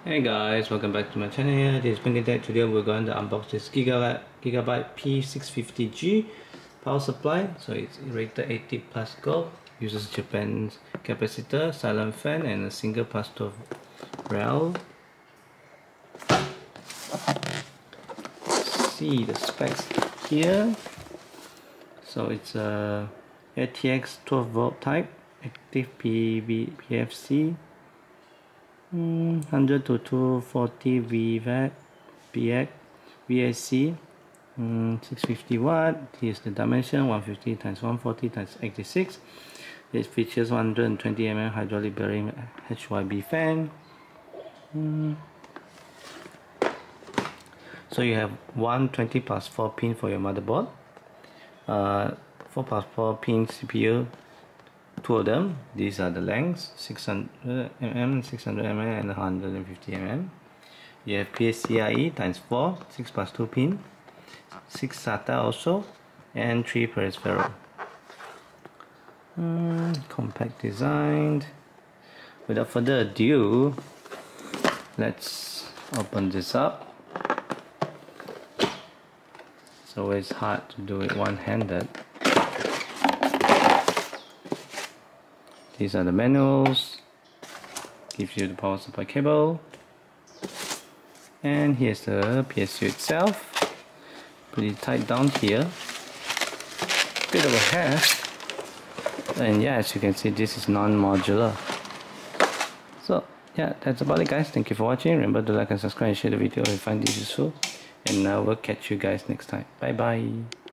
Hey guys, welcome back to my channel here. This is Pinky. Today we're going to unbox this Gigabyte P650G power supply. So it's rated 80 plus gold, uses Japan's capacitor, silent fan and a single plus 12 rail. See the specs here. So it's a ATX 12 volt type, active PFC. 100 to 240 VAC, 650 watt. Here's the dimension: 150 times 140 times 86. It features 120 mm hydraulic bearing HYB fan. So you have 120 plus 4 pin for your motherboard, 4 plus 4 pin CPU. Two of them. These are the lengths: 600 mm, 600 mm and 150 mm. You have PSU times 4, 6 plus 2 pin, 6 SATA also, and 3 peripheral. Compact designed. Without further ado, let's open this up. It's always hard to do it one-handed. These are the manuals, gives you the power supply cable, and here's the PSU itself, pretty tight down here, bit of a hash, and yeah, as you can see, this is non-modular. So yeah, that's about it guys. Thank you for watching. Remember to like and subscribe and share the video if you find this useful, and I will catch you guys next time. Bye bye.